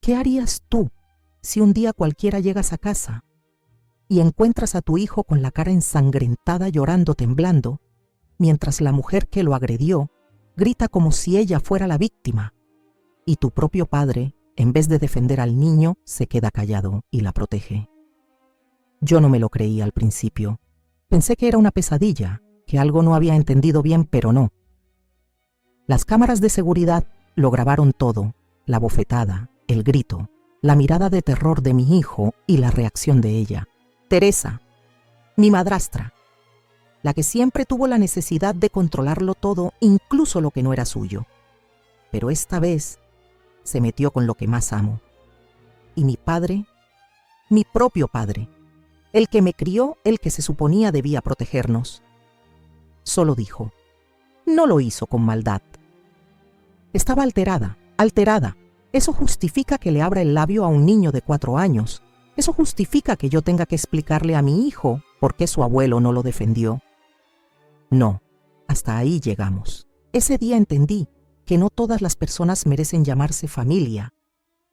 ¿Qué harías tú si un día cualquiera llegas a casa y encuentras a tu hijo con la cara ensangrentada llorando, temblando, mientras la mujer que lo agredió grita como si ella fuera la víctima, y tu propio padre, en vez de defender al niño, se queda callado y la protege? Yo no me lo creí al principio. Pensé que era una pesadilla, que algo no había entendido bien, pero no. Las cámaras de seguridad lo grabaron todo: la bofetada, el grito, la mirada de terror de mi hijo y la reacción de ella. Teresa, mi madrastra, la que siempre tuvo la necesidad de controlarlo todo, incluso lo que no era suyo. Pero esta vez se metió con lo que más amo. Y mi padre, mi propio padre, el que me crió, el que se suponía debía protegernos, solo dijo: no lo hizo con maldad. Estaba alterada. Eso justifica que le abra el labio a un niño de 4 años. Eso justifica que yo tenga que explicarle a mi hijo por qué su abuelo no lo defendió. No, hasta ahí llegamos. Ese día entendí que no todas las personas merecen llamarse familia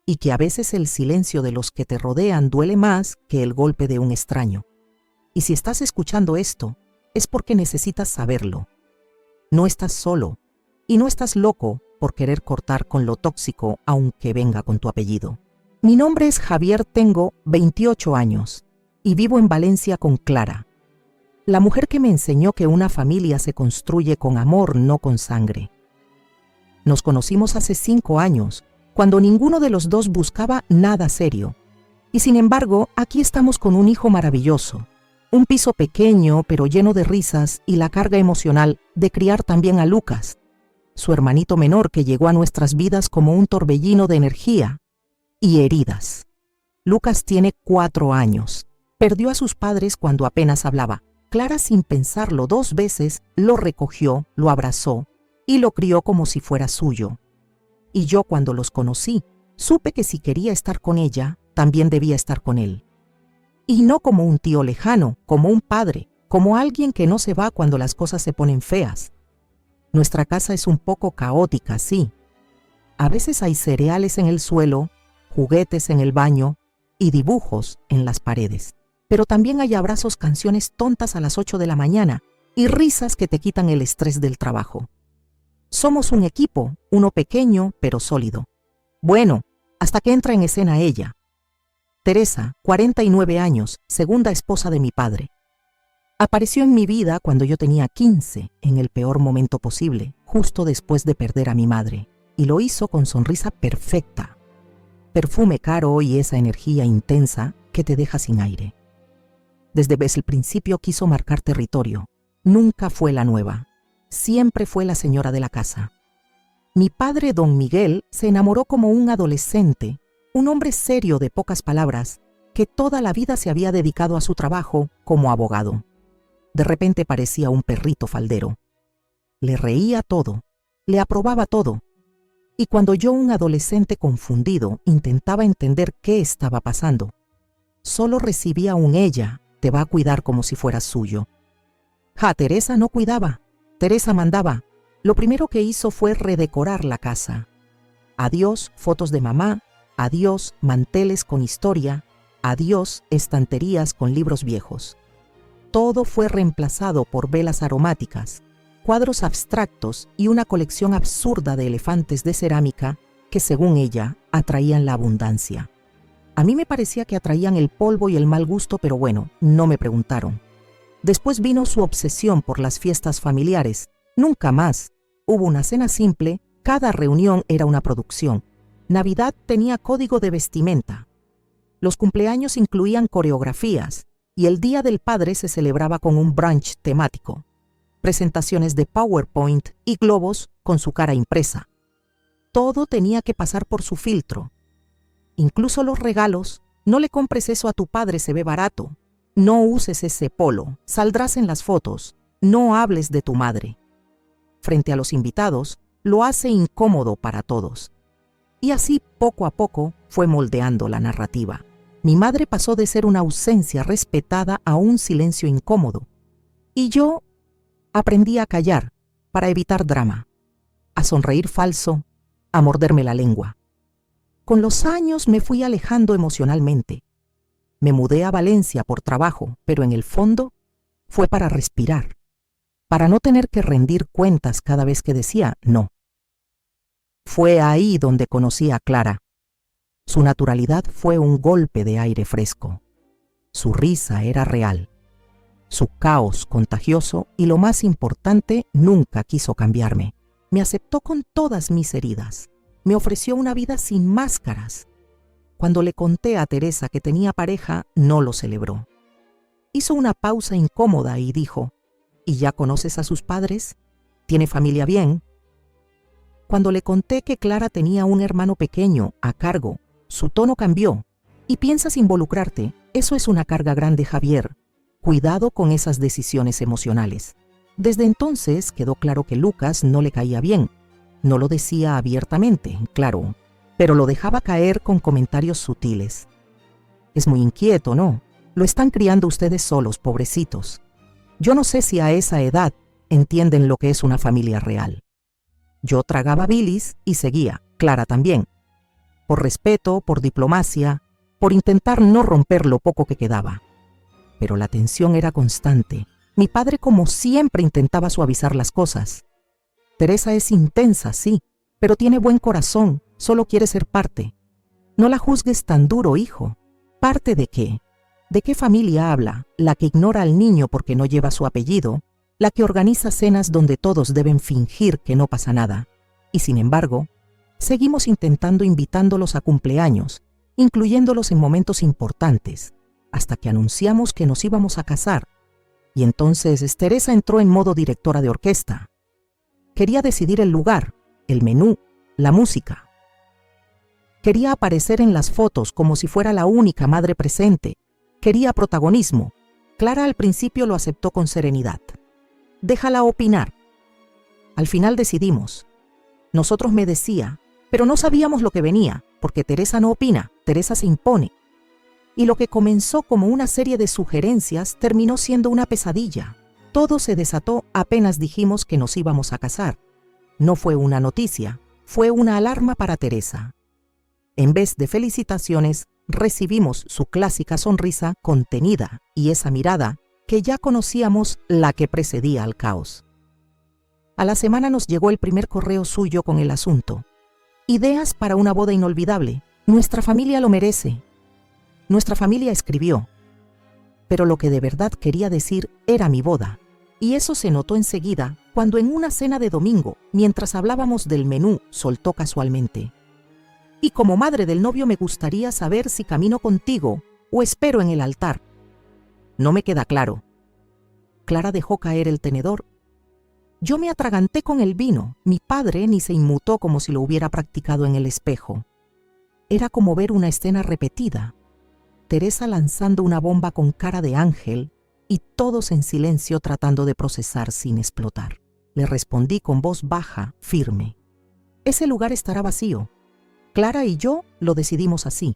y que a veces el silencio de los que te rodean duele más que el golpe de un extraño. Y si estás escuchando esto, es porque necesitas saberlo. No estás solo y no estás loco por querer cortar con lo tóxico aunque venga con tu apellido. Mi nombre es Javier, tengo 28 años y vivo en Valencia con Clara, la mujer que me enseñó que una familia se construye con amor, no con sangre. Nos conocimos hace 5 años, cuando ninguno de los dos buscaba nada serio. Y sin embargo, aquí estamos con un hijo maravilloso, un piso pequeño pero lleno de risas y la carga emocional de criar también a Lucas, su hermanito menor que llegó a nuestras vidas como un torbellino de energía y heridas. Lucas tiene 4 años. Perdió a sus padres cuando apenas hablaba. Clara, sin pensarlo 2 veces, lo recogió, lo abrazó y lo crió como si fuera suyo. Y yo, cuando los conocí, supe que si quería estar con ella, también debía estar con él. Y no como un tío lejano, como un padre, como alguien que no se va cuando las cosas se ponen feas. Nuestra casa es un poco caótica, sí. A veces hay cereales en el suelo, juguetes en el baño y dibujos en las paredes. Pero también hay abrazos, canciones tontas a las 8 de la mañana y risas que te quitan el estrés del trabajo. Somos un equipo, uno pequeño pero sólido. Bueno, hasta que entra en escena ella. Teresa, 49 años, segunda esposa de mi padre. Apareció en mi vida cuando yo tenía 15, en el peor momento posible, justo después de perder a mi madre, y lo hizo con sonrisa perfecta, perfume caro y esa energía intensa que te deja sin aire. Desde el principio quiso marcar territorio. Nunca fue la nueva, siempre fue la señora de la casa. Mi padre, don Miguel, se enamoró como un adolescente, un hombre serio de pocas palabras, que toda la vida se había dedicado a su trabajo como abogado. De repente parecía un perrito faldero. Le reía todo, le aprobaba todo. Y cuando yo, un adolescente confundido, intentaba entender qué estaba pasando, solo recibía un ella, te va a cuidar como si fueras suyo. Teresa no cuidaba, Teresa mandaba. Lo primero que hizo fue redecorar la casa. Adiós fotos de mamá, adiós manteles con historia, adiós estanterías con libros viejos. Todo fue reemplazado por velas aromáticas, cuadros abstractos y una colección absurda de elefantes de cerámica que, según ella, atraían la abundancia. A mí me parecía que atraían el polvo y el mal gusto, pero bueno, no me preguntaron. Después vino su obsesión por las fiestas familiares. Nunca más. Hubo una cena simple, cada reunión era una producción. Navidad tenía código de vestimenta. Los cumpleaños incluían coreografías y el Día del Padre se celebraba con un brunch temático, presentaciones de PowerPoint y globos con su cara impresa. Todo tenía que pasar por su filtro. Incluso los regalos. No le compres eso a tu padre, se ve barato. No uses ese polo, saldrás en las fotos. No hables de tu madre. Frente a los invitados, lo hace incómodo para todos. Y así, poco a poco, fue moldeando la narrativa. Mi madre pasó de ser una ausencia respetada a un silencio incómodo. Y yo aprendí a callar para evitar drama, a sonreír falso, a morderme la lengua. con los años me fui alejando emocionalmente. Me mudé a Valencia por trabajo, pero en el fondo fue para respirar, para no tener que rendir cuentas cada vez que decía no. Fue ahí donde conocí a Clara. Su naturalidad fue un golpe de aire fresco. Su risa era real, su caos contagioso y, lo más importante, nunca quiso cambiarme. Me aceptó con todas mis heridas. Me ofreció una vida sin máscaras. Cuando le conté a Teresa que tenía pareja, no lo celebró. Hizo una pausa incómoda y dijo: ¿Y ya conoces a sus padres? ¿Tiene familia bien? Cuando le conté que Clara tenía un hermano pequeño a cargo, su tono cambió. ¿Y piensas involucrarte? Eso es una carga grande, Javier. Cuidado con esas decisiones emocionales. Desde entonces quedó claro que Lucas no le caía bien. No lo decía abiertamente, claro, pero lo dejaba caer con comentarios sutiles. Es muy inquieto, ¿no? Lo están criando ustedes solos, pobrecitos. Yo no sé si a esa edad entienden lo que es una familia real. Yo tragaba bilis y seguía, Clara también. Por respeto, por diplomacia, por intentar no romper lo poco que quedaba. Pero la tensión era constante. Mi padre, como siempre, intentaba suavizar las cosas. Teresa es intensa, sí, pero tiene buen corazón, solo quiere ser parte. No la juzgues tan duro, hijo. ¿Parte de qué? ¿De qué familia habla? ¿La que ignora al niño porque no lleva su apellido? ¿La que organiza cenas donde todos deben fingir que no pasa nada? Y sin embargo, seguimos invitándolos a cumpleaños, incluyéndolos en momentos importantes, hasta que anunciamos que nos íbamos a casar. Y entonces Teresa entró en modo directora de orquesta. Quería decidir el lugar, el menú, la música. Quería aparecer en las fotos como si fuera la única madre presente. Quería protagonismo. Clara al principio lo aceptó con serenidad. Déjala opinar. Al final decidimos. Nosotros, me decía, pero no sabíamos lo que venía, porque Teresa no opina, Teresa se impone. Y lo que comenzó como una serie de sugerencias terminó siendo una pesadilla. Todo se desató apenas dijimos que nos íbamos a casar. No fue una noticia, fue una alarma para Teresa. En vez de felicitaciones, recibimos su clásica sonrisa contenida y esa mirada que ya conocíamos, la que precedía al caos. A la semana nos llegó el primer correo suyo con el asunto. Ideas para una boda inolvidable. Nuestra familia lo merece. Nuestra familia, escribió. Pero lo que de verdad quería decir era mi boda. Y eso se notó enseguida cuando en una cena de domingo, mientras hablábamos del menú, soltó casualmente: y como madre del novio me gustaría saber si camino contigo o espero en el altar. No me queda claro. Clara dejó caer el tenedor. Yo me atraganté con el vino. Mi padre ni se inmutó como si lo hubiera practicado en el espejo. Era como ver una escena repetida. Teresa lanzando una bomba con cara de ángel y todos en silencio tratando de procesar sin explotar. Le respondí con voz baja, firme: ese lugar estará vacío. Clara y yo lo decidimos así.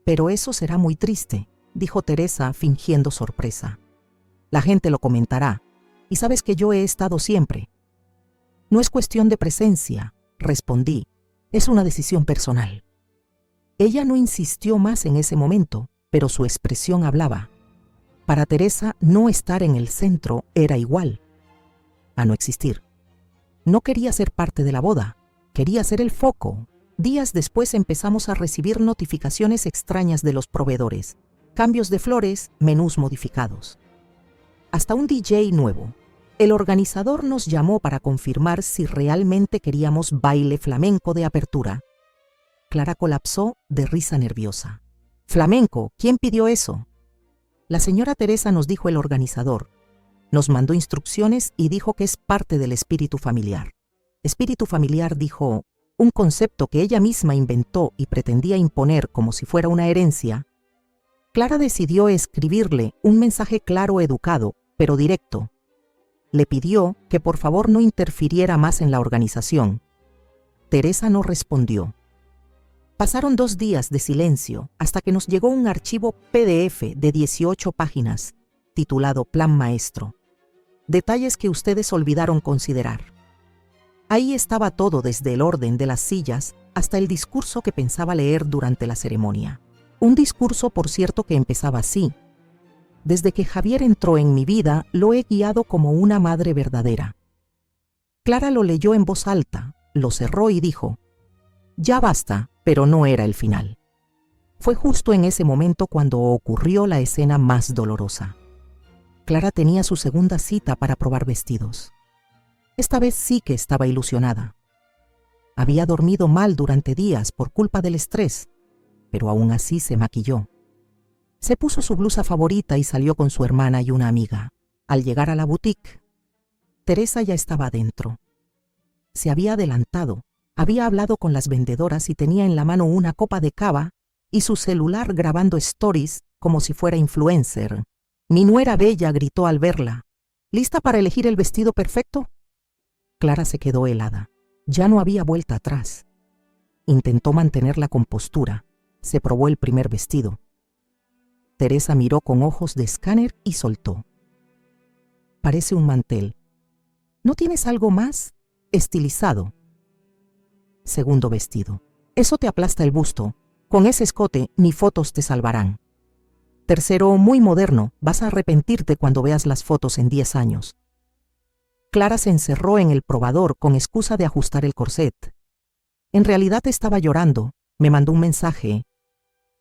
Pero eso será muy triste, dijo Teresa fingiendo sorpresa. La gente lo comentará, y sabes que yo he estado siempre. No es cuestión de presencia, respondí, es una decisión personal. Ella no insistió más en ese momento, pero su expresión hablaba. Para Teresa, no estar en el centro era igual a no existir. No quería ser parte de la boda, quería ser el foco. Días después empezamos a recibir notificaciones extrañas de los proveedores, cambios de flores, menús modificados. Hasta un DJ nuevo. El organizador nos llamó para confirmar si realmente queríamos baile flamenco de apertura. Clara colapsó de risa nerviosa. ¿Flamenco? ¿Quién pidió eso? La señora Teresa, nos dijo el organizador. Nos mandó instrucciones y dijo que es parte del espíritu familiar. Espíritu familiar, dijo, un concepto que ella misma inventó y pretendía imponer como si fuera una herencia. Clara decidió escribirle un mensaje claro, educado, pero directo. Le pidió que por favor no interfiriera más en la organización. Teresa no respondió. Pasaron 2 días de silencio hasta que nos llegó un archivo PDF de 18 páginas, titulado Plan Maestro. Detalles que ustedes olvidaron considerar. Ahí estaba todo, desde el orden de las sillas hasta el discurso que pensaba leer durante la ceremonia. Un discurso, por cierto, que empezaba así: desde que Javier entró en mi vida, lo he guiado como una madre verdadera. Clara lo leyó en voz alta, lo cerró y dijo: ya basta, pero no era el final. Fue justo en ese momento cuando ocurrió la escena más dolorosa. Clara tenía su segunda cita para probar vestidos. Esta vez sí que estaba ilusionada. Había dormido mal durante días por culpa del estrés, pero aún así se maquilló. Se puso su blusa favorita y salió con su hermana y una amiga. Al llegar a la boutique, Teresa ya estaba adentro. Se había adelantado, había hablado con las vendedoras y tenía en la mano una copa de cava y su celular grabando stories como si fuera influencer. Mi nuera bella, gritó al verla. ¿Lista para elegir el vestido perfecto? Clara se quedó helada. Ya no había vuelta atrás. Intentó mantener la compostura. Se probó el primer vestido. Teresa miró con ojos de escáner y soltó. Parece un mantel. ¿No tienes algo más estilizado? Segundo vestido. Eso te aplasta el busto. Con ese escote ni fotos te salvarán. Tercero, muy moderno. Vas a arrepentirte cuando veas las fotos en 10 años. Clara se encerró en el probador con excusa de ajustar el corset. En realidad estaba llorando. Me mandó un mensaje.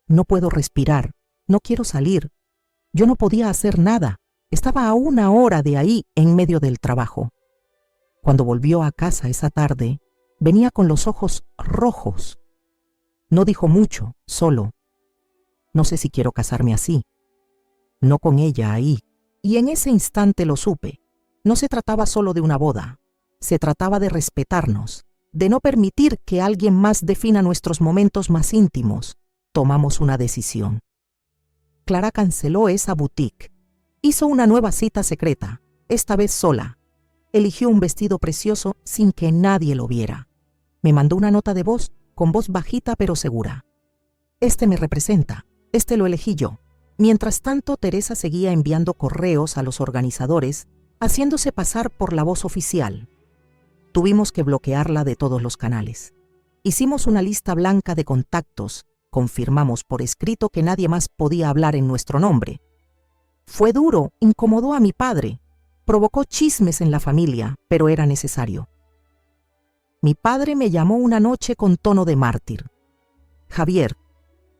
No puedo respirar. No quiero salir. Yo no podía hacer nada. Estaba a 1 hora de ahí en medio del trabajo. Cuando volvió a casa esa tarde, venía con los ojos rojos. No dijo mucho, solo: no sé si quiero casarme así. No con ella ahí. Y en ese instante lo supe. No se trataba solo de una boda. Se trataba de respetarnos, de no permitir que alguien más defina nuestros momentos más íntimos. Tomamos una decisión. Clara canceló esa boutique. Hizo una nueva cita secreta, esta vez sola. Eligió un vestido precioso sin que nadie lo viera. Me mandó una nota de voz, con voz bajita pero segura. Este me representa, este lo elegí yo. Mientras tanto, Teresa seguía enviando correos a los organizadores, haciéndose pasar por la voz oficial. Tuvimos que bloquearla de todos los canales. Hicimos una lista blanca de contactos, confirmamos por escrito que nadie más podía hablar en nuestro nombre. Fue duro, incomodó a mi padre, provocó chismes en la familia, pero era necesario. Mi padre me llamó una noche con tono de mártir. Javier,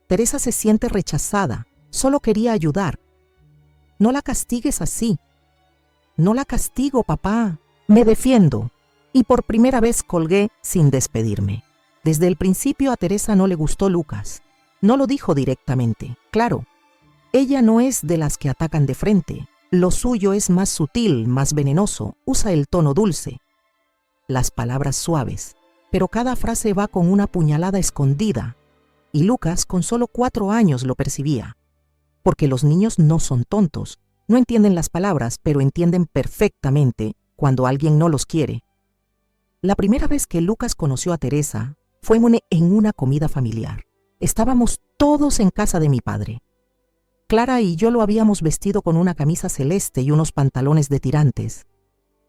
Teresa se siente rechazada, solo quería ayudar. No la castigues así. No la castigo, papá. Me defiendo. Y por primera vez colgué sin despedirme. Desde el principio a Teresa no le gustó Lucas. No lo dijo directamente, claro. Ella no es de las que atacan de frente. Lo suyo es más sutil, más venenoso. Usa el tono dulce, las palabras suaves, pero cada frase va con una puñalada escondida. Y Lucas con solo 4 años lo percibía. Porque los niños no son tontos. No entienden las palabras, pero entienden perfectamente cuando alguien no los quiere. La primera vez que Lucas conoció a Teresa fue en una comida familiar. Estábamos todos en casa de mi padre. Clara y yo lo habíamos vestido con una camisa celeste y unos pantalones de tirantes.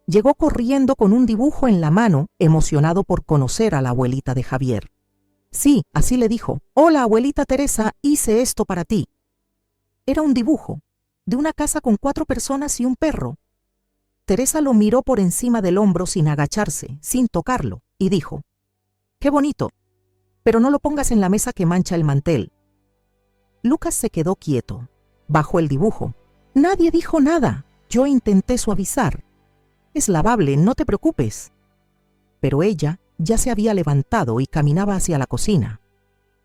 Llegó corriendo con un dibujo en la mano, emocionado por conocer a la abuelita de Javier. Sí, así le dijo: «Hola, abuelita Teresa, hice esto para ti». Era un dibujo de una casa con 4 personas y un perro. Teresa lo miró por encima del hombro sin agacharse, sin tocarlo, y dijo: «Qué bonito, pero no lo pongas en la mesa que mancha el mantel». Lucas se quedó quieto, bajó el dibujo. Nadie dijo nada. Yo intenté suavizar. «Es lavable, no te preocupes». Pero ella ya se había levantado y caminaba hacia la cocina.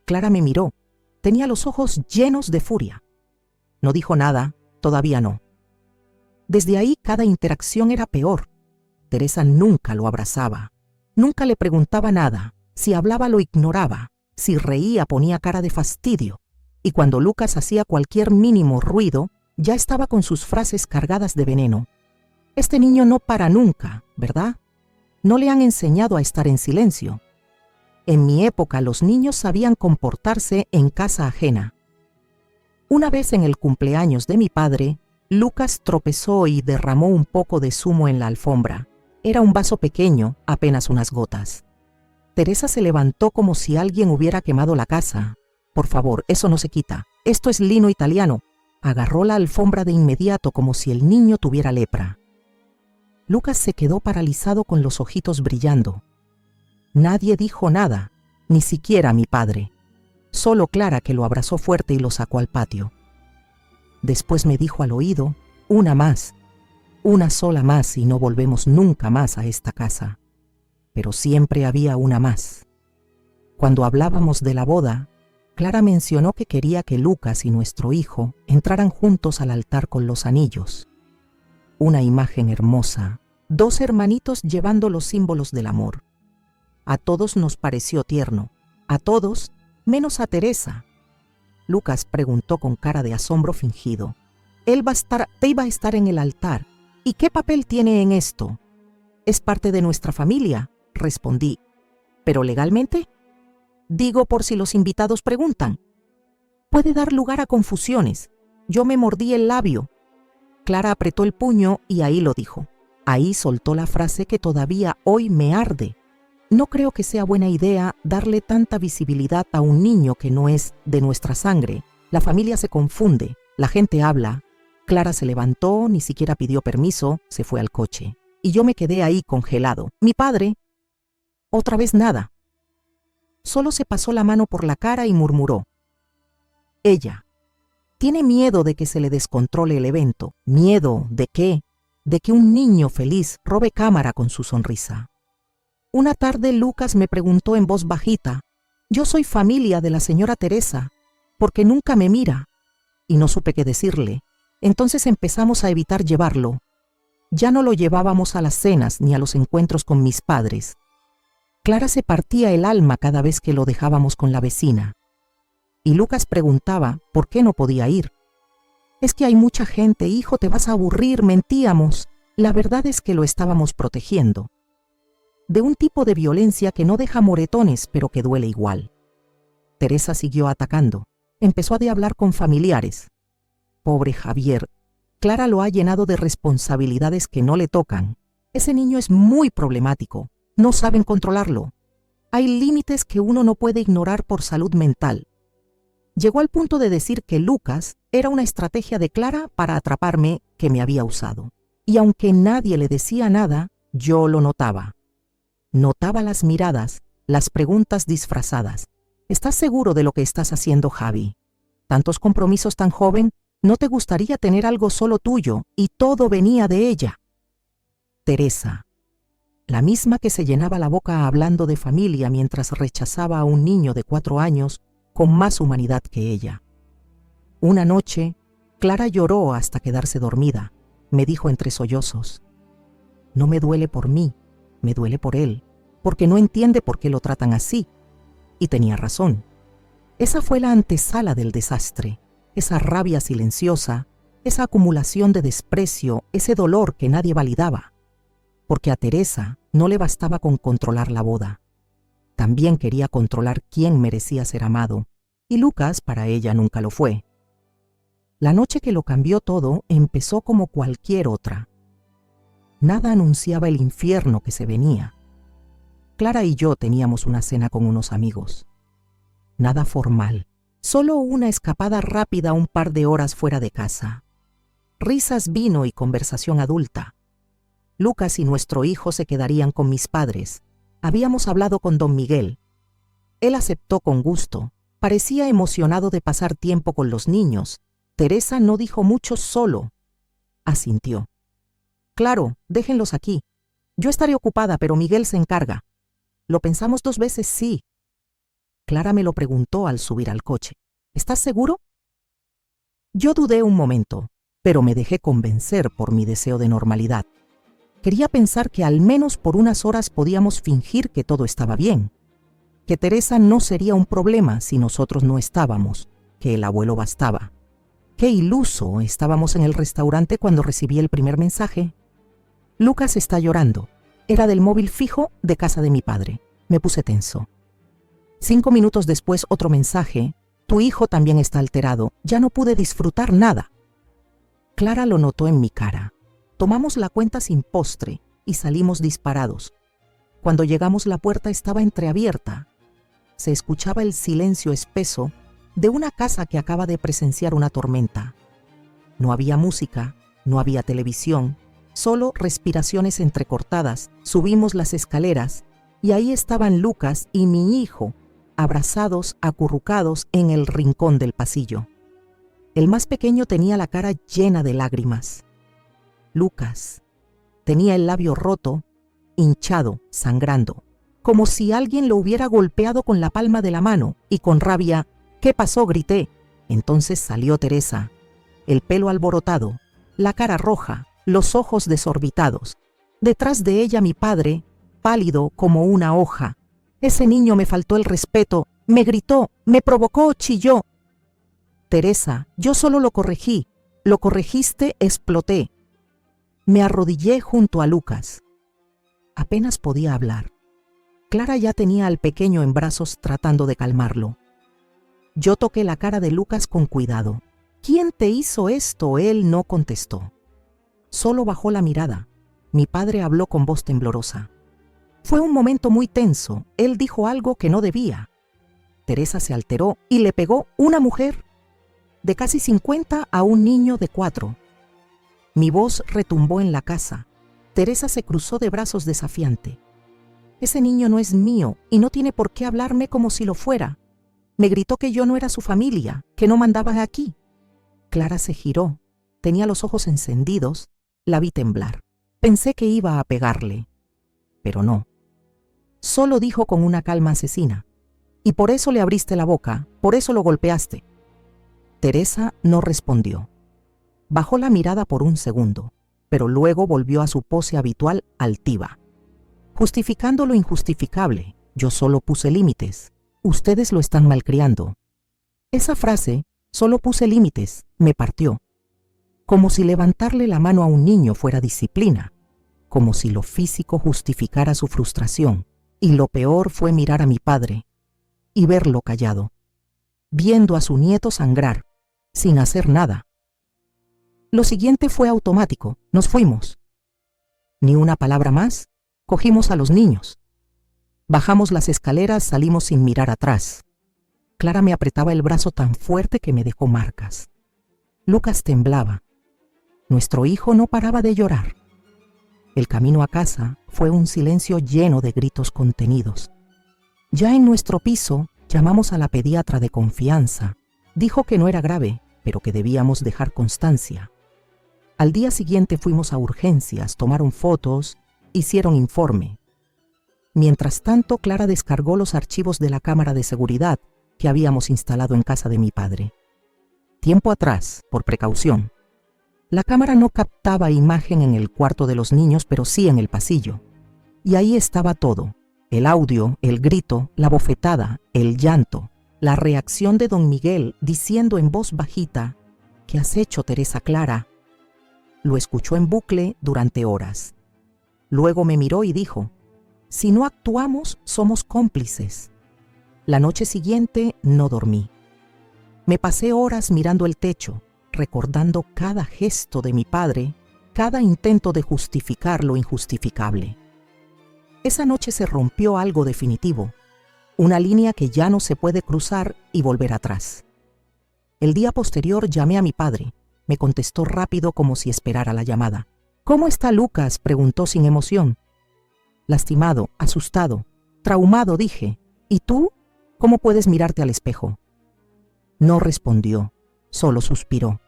Clara me miró. Tenía los ojos llenos de furia. No dijo nada, todavía no. Desde ahí cada interacción era peor. Teresa nunca lo abrazaba. Nunca le preguntaba nada. Si hablaba lo ignoraba. Si reía ponía cara de fastidio. Y cuando Lucas hacía cualquier mínimo ruido, ya estaba con sus frases cargadas de veneno. Este niño no para nunca, ¿verdad? No le han enseñado a estar en silencio. En mi época los niños sabían comportarse en casa ajena. Una vez en el cumpleaños de mi padre, Lucas tropezó y derramó un poco de zumo en la alfombra. Era un vaso pequeño, apenas unas gotas. Teresa se levantó como si alguien hubiera quemado la casa. Por favor, eso no se quita. Esto es lino italiano. Agarró la alfombra de inmediato como si el niño tuviera lepra. Lucas se quedó paralizado con los ojitos brillando. Nadie dijo nada, ni siquiera mi padre. Solo Clara, que lo abrazó fuerte y lo sacó al patio. Después me dijo al oído, una más, una sola más y no volvemos nunca más a esta casa. Pero siempre había una más. Cuando hablábamos de la boda, Clara mencionó que quería que Lucas y nuestro hijo entraran juntos al altar con los anillos. Una imagen hermosa, dos hermanitos llevando los símbolos del amor. A todos nos pareció tierno, a todos, menos a Teresa. Lucas preguntó con cara de asombro fingido. Él iba a estar en el altar. ¿Y qué papel tiene en esto? Es parte de nuestra familia, respondí. ¿Pero legalmente? Digo por si los invitados preguntan. Puede dar lugar a confusiones. Yo me mordí el labio. Clara apretó el puño y ahí lo dijo. Ahí soltó la frase que todavía hoy me arde. No creo que sea buena idea darle tanta visibilidad a un niño que no es de nuestra sangre. La familia se confunde, la gente habla. Clara se levantó, ni siquiera pidió permiso, se fue al coche. Y yo me quedé ahí congelado. Mi padre, otra vez nada. Solo se pasó la mano por la cara y murmuró. Ella tiene miedo de que se le descontrole el evento. ¿Miedo de qué? De que un niño feliz robe cámara con su sonrisa. Una tarde Lucas me preguntó en voz bajita, yo soy familia de la señora Teresa, porque nunca me mira. Y no supe qué decirle. Entonces empezamos a evitar llevarlo. Ya no lo llevábamos a las cenas ni a los encuentros con mis padres. Clara se partía el alma cada vez que lo dejábamos con la vecina. Y Lucas preguntaba por qué no podía ir. Es que hay mucha gente, hijo, te vas a aburrir, mentíamos. La verdad es que lo estábamos protegiendo. De un tipo de violencia que no deja moretones, pero que duele igual. Teresa siguió atacando. Empezó a hablar con familiares. Pobre Javier, Clara lo ha llenado de responsabilidades que no le tocan. Ese niño es muy problemático. No saben controlarlo. Hay límites que uno no puede ignorar por salud mental. Llegó al punto de decir que Lucas era una estrategia de Clara para atraparme, que me había usado. Y aunque nadie le decía nada, yo lo notaba. Notaba las miradas, las preguntas disfrazadas. ¿Estás seguro de lo que estás haciendo, Javi? ¿Tantos compromisos tan joven? ¿No te gustaría tener algo solo tuyo? Y todo venía de ella. Teresa, la misma que se llenaba la boca hablando de familia mientras rechazaba a un niño de 4 años con más humanidad que ella. Una noche, Clara lloró hasta quedarse dormida. Me dijo entre sollozos, no me duele por mí, me duele por él, porque no entiende por qué lo tratan así. Y tenía razón. Esa fue la antesala del desastre, esa rabia silenciosa, esa acumulación de desprecio, ese dolor que nadie validaba. Porque a Teresa no le bastaba con controlar la boda. También quería controlar quién merecía ser amado, y Lucas para ella nunca lo fue. La noche que lo cambió todo empezó como cualquier otra. Nada anunciaba el infierno que se venía. Clara y yo teníamos una cena con unos amigos. Nada formal, solo una escapada rápida un par de horas fuera de casa. Risas, vino y conversación adulta. Lucas y nuestro hijo se quedarían con mis padres. Habíamos hablado con don Miguel. Él aceptó con gusto. Parecía emocionado de pasar tiempo con los niños. Teresa no dijo mucho, solo asintió. Claro, déjenlos aquí. Yo estaré ocupada, pero Miguel se encarga. Lo pensamos 2 veces, sí. Clara me lo preguntó al subir al coche. ¿Estás seguro? Yo dudé un momento, pero me dejé convencer por mi deseo de normalidad. Quería pensar que al menos por unas horas podíamos fingir que todo estaba bien, que Teresa no sería un problema si nosotros no estábamos, que el abuelo bastaba. Qué iluso, estábamos en el restaurante cuando recibí el primer mensaje. Lucas está llorando. Era del móvil fijo de casa de mi padre. Me puse tenso. 5 minutos después otro mensaje. Tu hijo también está alterado. Ya no pude disfrutar nada. Clara lo notó en mi cara. Tomamos la cuenta sin postre y salimos disparados. Cuando llegamos, la puerta estaba entreabierta. Se escuchaba el silencio espeso de una casa que acaba de presenciar una tormenta. No había música, no había televisión, solo respiraciones entrecortadas. Subimos las escaleras y ahí estaban Lucas y mi hijo, abrazados, acurrucados en el rincón del pasillo. El más pequeño tenía la cara llena de lágrimas. Lucas tenía el labio roto, hinchado, sangrando, como si alguien lo hubiera golpeado con la palma de la mano, y con rabia, «¿Qué pasó?», grité. Entonces salió Teresa, el pelo alborotado, la cara roja, los ojos desorbitados. Detrás de ella mi padre, pálido como una hoja. Ese niño me faltó el respeto, me gritó, me provocó, chilló. Teresa, yo solo lo corregí. Lo corregiste, exploté. Me arrodillé junto a Lucas. Apenas podía hablar. Clara ya tenía al pequeño en brazos tratando de calmarlo. Yo toqué la cara de Lucas con cuidado. «¿Quién te hizo esto?», él no contestó. Solo bajó la mirada. Mi padre habló con voz temblorosa. Fue un momento muy tenso. Él dijo algo que no debía. Teresa se alteró y le pegó una mujer de casi 50 a un niño de 4. Mi voz retumbó en la casa. Teresa se cruzó de brazos desafiante. «Ese niño no es mío y no tiene por qué hablarme como si lo fuera. Me gritó que yo no era su familia, que no mandaba aquí». Clara se giró. Tenía los ojos encendidos. La vi temblar. Pensé que iba a pegarle, pero no. Solo dijo con una calma asesina: «Y por eso le abriste la boca, por eso lo golpeaste». Teresa no respondió. Bajó la mirada por un segundo, pero luego volvió a su pose habitual altiva. Justificando lo injustificable, yo solo puse límites. Ustedes lo están malcriando. Esa frase, «solo puse límites», me partió. Como si levantarle la mano a un niño fuera disciplina, como si lo físico justificara su frustración. Y lo peor fue mirar a mi padre y verlo callado, viendo a su nieto sangrar, sin hacer nada. Lo siguiente fue automático, nos fuimos. Ni una palabra más, cogimos a los niños. Bajamos las escaleras, salimos sin mirar atrás. Clara me apretaba el brazo tan fuerte que me dejó marcas. Lucas temblaba. Nuestro hijo no paraba de llorar. El camino a casa fue un silencio lleno de gritos contenidos. Ya en nuestro piso llamamos a la pediatra de confianza. Dijo que no era grave, pero que debíamos dejar constancia. Al día siguiente fuimos a urgencias, tomaron fotos, hicieron informe. Mientras tanto, Clara descargó los archivos de la cámara de seguridad que habíamos instalado en casa de mi padre. Tiempo atrás, por precaución. La cámara no captaba imagen en el cuarto de los niños, pero sí en el pasillo. Y ahí estaba todo: el audio, el grito, la bofetada, el llanto, la reacción de don Miguel diciendo en voz bajita: «¿Qué has hecho, Teresa Clara?». Lo escuchó en bucle durante horas. Luego me miró y dijo: «Si no actuamos, somos cómplices». La noche siguiente no dormí. Me pasé horas mirando el techo, recordando cada gesto de mi padre, cada intento de justificar lo injustificable. Esa noche se rompió algo definitivo, una línea que ya no se puede cruzar y volver atrás. El día posterior llamé a mi padre. Me contestó rápido como si esperara la llamada. «¿Cómo está Lucas?», preguntó sin emoción. «Lastimado, asustado, traumado», dije. «¿Y tú? ¿Cómo puedes mirarte al espejo?». No respondió, solo suspiró.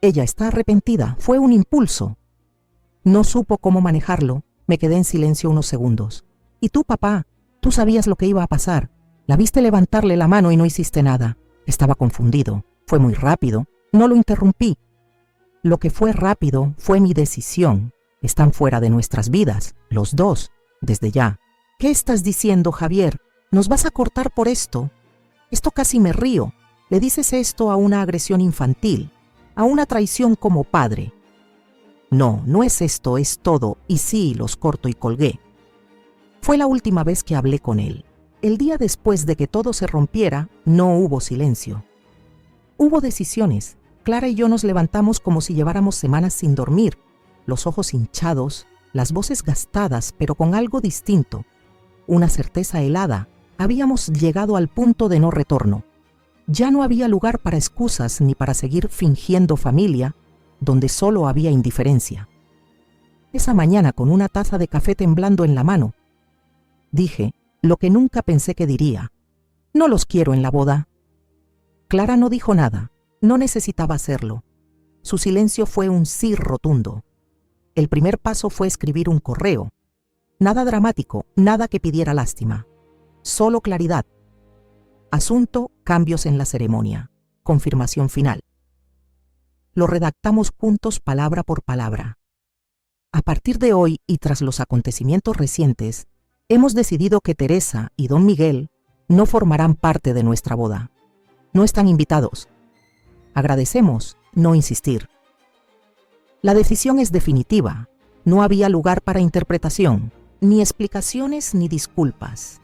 «Ella está arrepentida, fue un impulso». No supo cómo manejarlo. Me quedé en silencio unos segundos. «¿Y tú, papá? Tú sabías lo que iba a pasar. La viste levantarle la mano y no hiciste nada». Estaba confundido. Fue muy rápido. No lo interrumpí. Lo que fue rápido fue mi decisión. Están fuera de nuestras vidas, los dos, desde ya. «¿Qué estás diciendo, Javier? ¿Nos vas a cortar por esto? Esto casi me río. Le dices esto a una agresión infantil, a una traición como padre». «No, no es esto, es todo, y sí, los corto», y colgué. Fue la última vez que hablé con él. El día después de que todo se rompiera, no hubo silencio. Hubo decisiones. Clara y yo nos levantamos como si lleváramos semanas sin dormir, los ojos hinchados, las voces gastadas pero con algo distinto, una certeza helada. Habíamos llegado al punto de no retorno. Ya no había lugar para excusas ni para seguir fingiendo familia, donde solo había indiferencia. Esa mañana, con una taza de café temblando en la mano, dije lo que nunca pensé que diría: no los quiero en la boda. Clara no dijo nada, no necesitaba hacerlo. Su silencio fue un sí rotundo. El primer paso fue escribir un correo. Nada dramático, nada que pidiera lástima. Solo claridad. Asunto: cambios en la ceremonia. Confirmación final. Lo redactamos juntos palabra por palabra. A partir de hoy y tras los acontecimientos recientes, hemos decidido que Teresa y don Miguel no formarán parte de nuestra boda. No están invitados. Agradecemos no insistir. La decisión es definitiva. No había lugar para interpretación, ni explicaciones ni disculpas.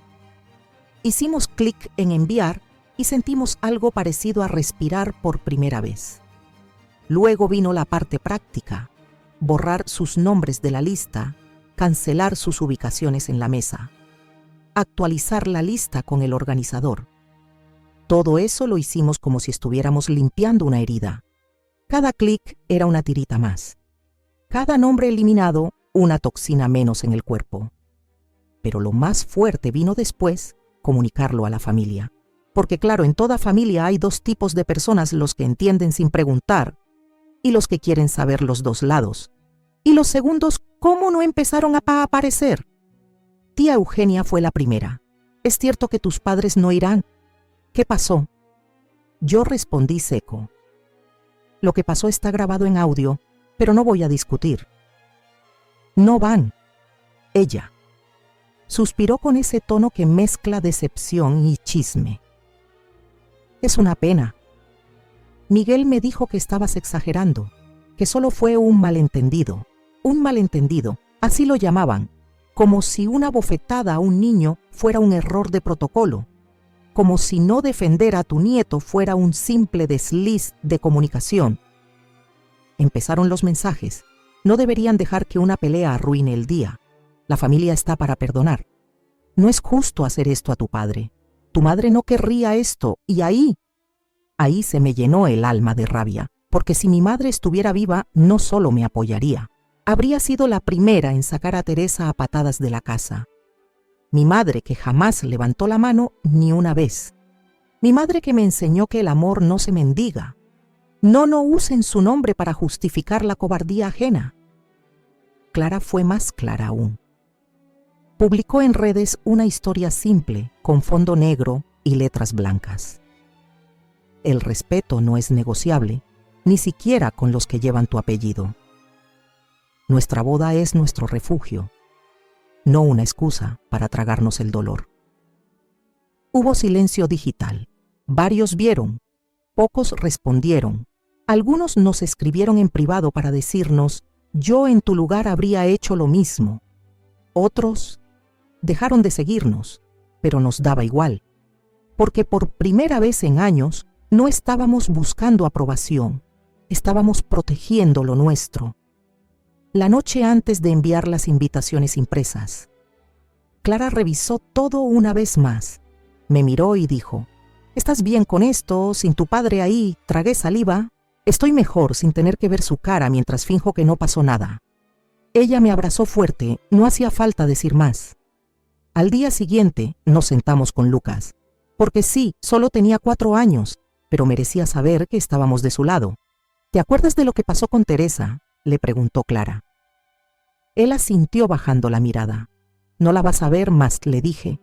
Hicimos clic en enviar y sentimos algo parecido a respirar por primera vez. Luego vino la parte práctica: borrar sus nombres de la lista, cancelar sus ubicaciones en la mesa, actualizar la lista con el organizador. Todo eso lo hicimos como si estuviéramos limpiando una herida. Cada clic era una tirita más. Cada nombre eliminado, una toxina menos en el cuerpo. Pero lo más fuerte vino después: comunicarlo a la familia. Porque claro, en toda familia hay dos tipos de personas: los que entienden sin preguntar y los que quieren saber los dos lados. Y los segundos, ¿cómo no empezaron a aparecer? Tía Eugenia fue la primera. ¿Es cierto que tus padres no irán? ¿Qué pasó? Yo respondí seco: lo que pasó está grabado en audio, pero no voy a discutir. No van. Ella suspiró con ese tono que mezcla decepción y chisme. Es una pena. Miguel me dijo que estabas exagerando, que solo fue un malentendido. Un malentendido, así lo llamaban, como si una bofetada a un niño fuera un error de protocolo, como si no defender a tu nieto fuera un simple desliz de comunicación. Empezaron los mensajes. No deberían dejar que una pelea arruine el día. La familia está para perdonar. No es justo hacer esto a tu padre. Tu madre no querría esto, y ahí se me llenó el alma de rabia, porque si mi madre estuviera viva, no solo me apoyaría, habría sido la primera en sacar a Teresa a patadas de la casa. Mi madre, que jamás levantó la mano ni una vez. Mi madre, que me enseñó que el amor no se mendiga. No usen su nombre para justificar la cobardía ajena. Clara fue más clara aún. Publicó en redes una historia simple, con fondo negro y letras blancas. El respeto no es negociable, ni siquiera con los que llevan tu apellido. Nuestra boda es nuestro refugio, no una excusa para tragarnos el dolor. Hubo silencio digital. Varios vieron, pocos respondieron. Algunos nos escribieron en privado para decirnos: yo en tu lugar habría hecho lo mismo. Otros dejaron de seguirnos, pero nos daba igual, porque por primera vez en años no estábamos buscando aprobación, estábamos protegiendo lo nuestro. La noche antes de enviar las invitaciones impresas, Clara revisó todo una vez más. Me miró y dijo: ¿estás bien con esto? Sin tu padre ahí. Tragué saliva. Estoy mejor sin tener que ver su cara mientras finjo que no pasó nada. Ella me abrazó fuerte, no hacía falta decir más. Al día siguiente nos sentamos con Lucas, porque sí, solo tenía 4 años, pero merecía saber que estábamos de su lado. ¿Te acuerdas de lo que pasó con Teresa?, le preguntó Clara. Él asintió bajando la mirada. No la vas a ver más, le dije.